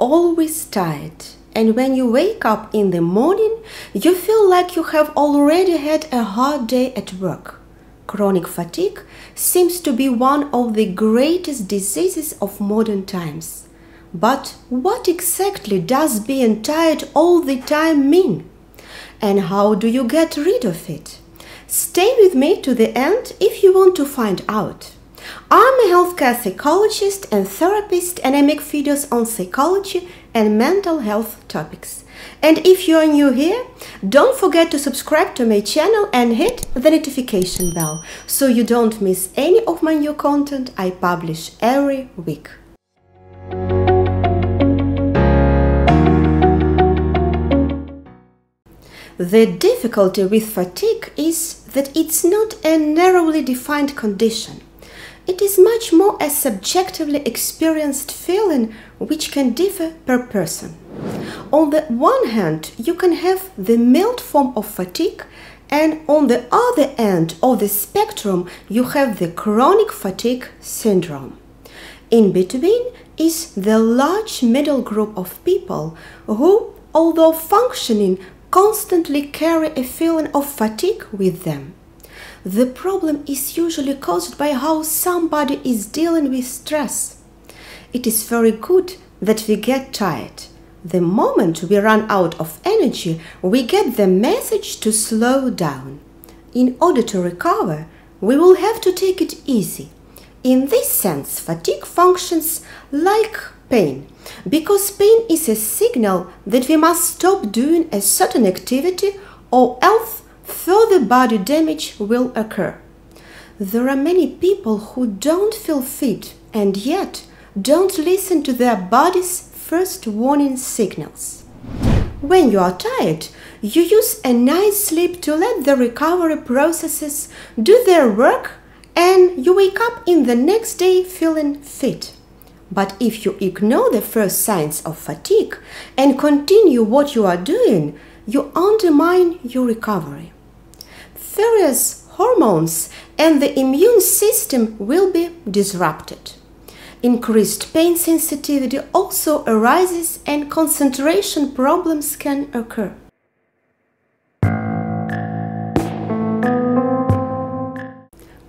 always tired, and when you wake up in the morning, you feel like you have already had a hard day at work. Chronic fatigue seems to be one of the greatest diseases of modern times. But what exactly does being tired all the time mean? And how do you get rid of it? Stay with me to the end if you want to find out. I'm a healthcare psychologist and therapist, and I make videos on psychology and mental health topics. And if you're new here, don't forget to subscribe to my channel and hit the notification bell so you don't miss any of my new content I publish every week. The difficulty with fatigue is that it's not a narrowly defined condition. It is much more a subjectively experienced feeling which can differ per person. On the one hand, you can have the mild form of fatigue, and on the other end of the spectrum, you have the chronic fatigue syndrome. In between is the large middle group of people who, although functioning, constantly carry a feeling of fatigue with them. The problem is usually caused by how somebody is dealing with stress. It is very good that we get tired. The moment we run out of energy, we get the message to slow down. In order to recover, we will have to take it easy. In this sense, fatigue functions like pain, because pain is a signal that we must stop doing a certain activity or else further body damage will occur. There are many people who don't feel fit and yet don't listen to their body's first warning signals. When you are tired, you use a night's sleep to let the recovery processes do their work, and you wake up in the next day feeling fit. But if you ignore the first signs of fatigue and continue what you are doing, you undermine your recovery. Various hormones and the immune system will be disrupted. Increased pain sensitivity also arises, and concentration problems can occur.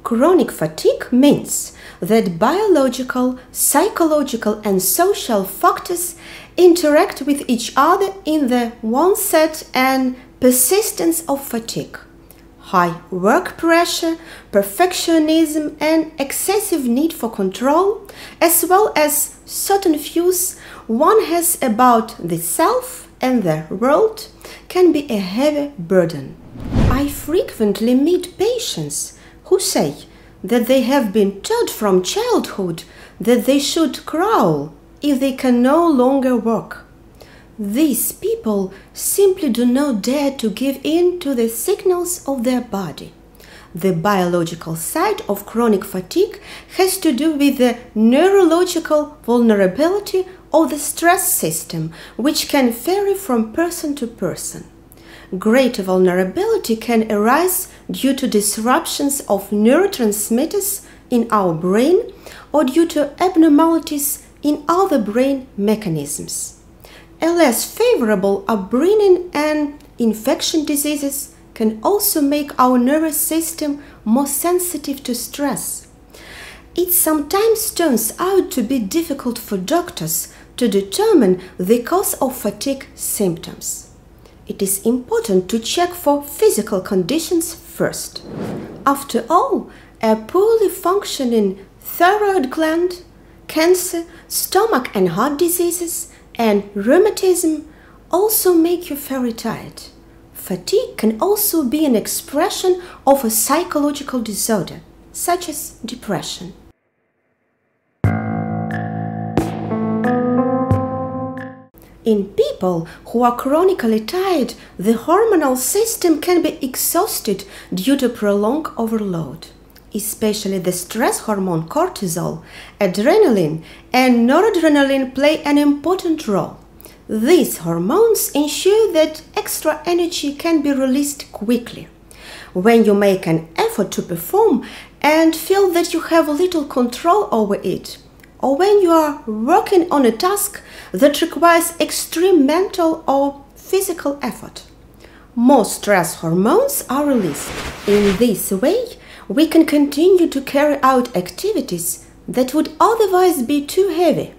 Chronic fatigue means that biological, psychological, and social factors interact with each other in the onset and persistence of fatigue. High work pressure, perfectionism, and excessive need for control, as well as certain views one has about the self and the world, can be a heavy burden. I frequently meet patients who say that they have been taught from childhood that they should crawl if they can no longer walk. These people simply do not dare to give in to the signals of their body. The biological side of chronic fatigue has to do with the neurological vulnerability of the stress system, which can vary from person to person. Greater vulnerability can arise due to disruptions of neurotransmitters in our brain or due to abnormalities in other brain mechanisms. A less favorable upbringing and infection diseases can also make our nervous system more sensitive to stress. It sometimes turns out to be difficult for doctors to determine the cause of fatigue symptoms. It is important to check for physical conditions first. After all, a poorly functioning thyroid gland, cancer, stomach and heart diseases, and rheumatism also make you very tired. Fatigue can also be an expression of a psychological disorder, such as depression. In people who are chronically tired, the hormonal system can be exhausted due to prolonged overload. Especially the stress hormone cortisol, adrenaline, and noradrenaline play an important role. These hormones ensure that extra energy can be released quickly. When you make an effort to perform and feel that you have little control over it, or when you are working on a task that requires extreme mental or physical effort. More stress hormones are released. In this way, we can continue to carry out activities that would otherwise be too heavy.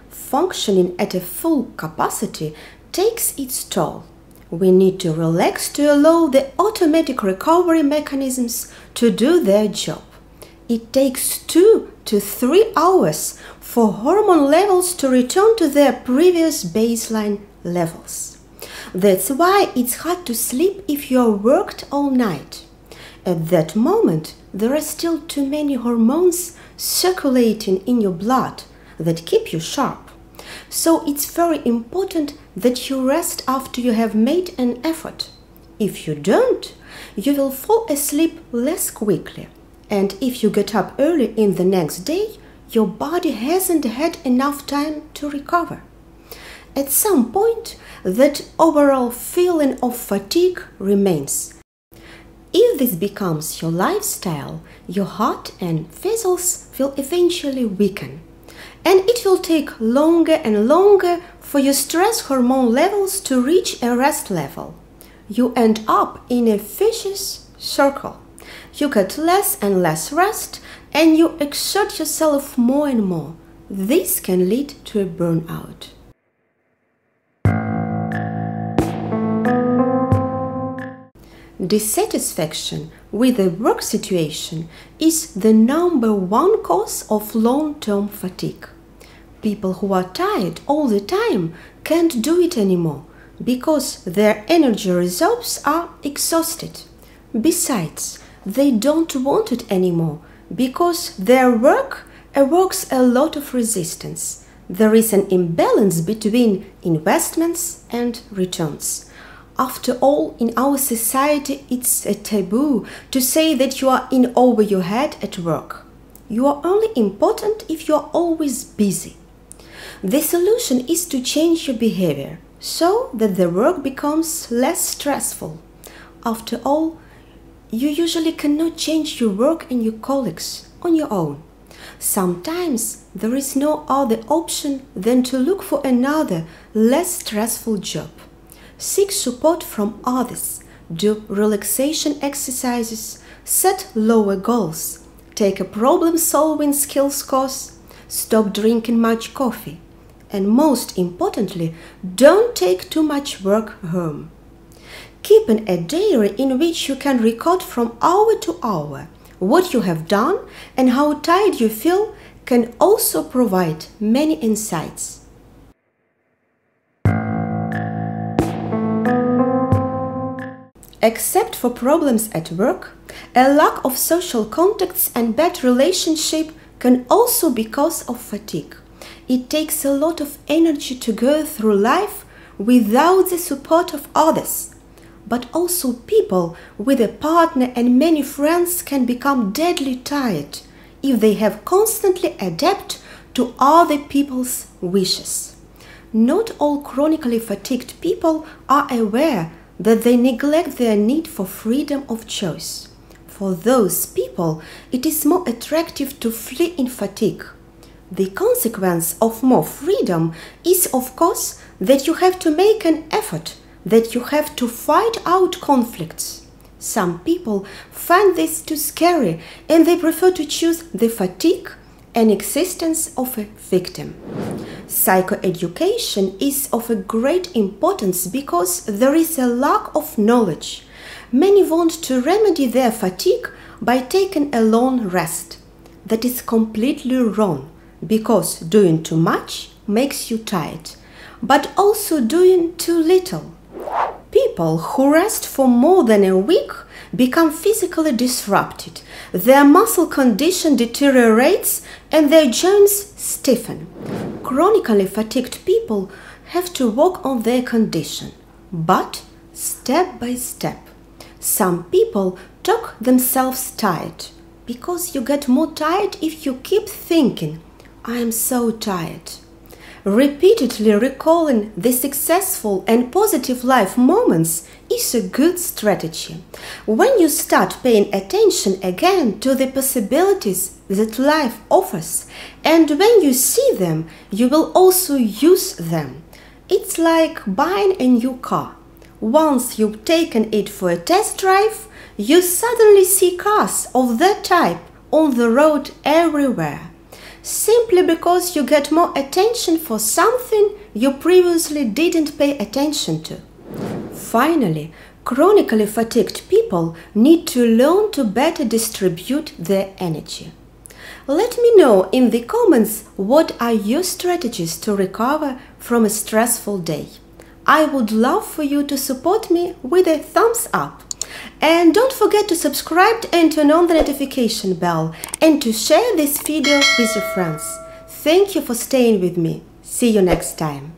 Functioning at a full capacity takes its toll. We need to relax to allow the automatic recovery mechanisms to do their job. It takes 2 to 3 hours for hormone levels to return to their previous baseline levels. That's why it's hard to sleep if you are worked all night. At that moment, there are still too many hormones circulating in your blood that keep you sharp. So it's very important that you rest after you have made an effort. If you don't, you will fall asleep less quickly. And if you get up early in the next day, your body hasn't had enough time to recover. At some point, that overall feeling of fatigue remains. If this becomes your lifestyle, your heart and vessels will eventually weaken. And it will take longer and longer for your stress hormone levels to reach a rest level. You end up in a vicious circle. You get less and less rest, and you exert yourself more and more. This can lead to a burnout. Dissatisfaction with the work situation is the #1 cause of long-term fatigue. People who are tired all the time can't do it anymore because their energy reserves are exhausted. Besides, they don't want it anymore because their work evokes a lot of resistance. There is an imbalance between investments and returns. After all, in our society, it's a taboo to say that you are in over your head at work. You are only important if you are always busy. The solution is to change your behavior so that the work becomes less stressful. After all, you usually cannot change your work and your colleagues on your own. Sometimes there is no other option than to look for another, less stressful job. Seek support from others, do relaxation exercises, set lower goals, take a problem-solving skills course, stop drinking much coffee, and most importantly, don't take too much work home. Keeping a diary in which you can record from hour to hour what you have done and how tired you feel can also provide many insights. Except for problems at work, a lack of social contacts and bad relationship can also be cause of fatigue. It takes a lot of energy to go through life without the support of others. But also people with a partner and many friends can become deadly tired if they have constantly adapt to other people's wishes. Not all chronically fatigued people are aware that they neglect their need for freedom of choice. For those people, it is more attractive to flee in fatigue. The consequence of more freedom is, of course, that you have to make an effort, that you have to fight out conflicts. Some people find this too scary and they prefer to choose the fatigue and existence of a victim. Psychoeducation is of a great importance because there is a lack of knowledge. Many want to remedy their fatigue by taking a long rest. That is completely wrong because doing too much makes you tired, but also doing too little. People who rest for more than a week become physically disrupted, their muscle condition deteriorates and their joints stiffen. Chronically fatigued people have to work on their condition, but step by step. Some people talk themselves tired because you get more tired if you keep thinking, "I am so tired." Repeatedly recalling the successful and positive life moments is a good strategy. When you start paying attention again to the possibilities that life offers, and when you see them, you will also use them. It's like buying a new car. Once you've taken it for a test drive, you suddenly see cars of that type on the road everywhere, simply because you get more attention for something you previously didn't pay attention to. Finally, chronically fatigued people need to learn to better distribute their energy. Let me know in the comments what are your strategies to recover from a stressful day. I would love for you to support me with a thumbs up. And don't forget to subscribe and turn on the notification bell and to share this video with your friends. Thank you for staying with me. See you next time.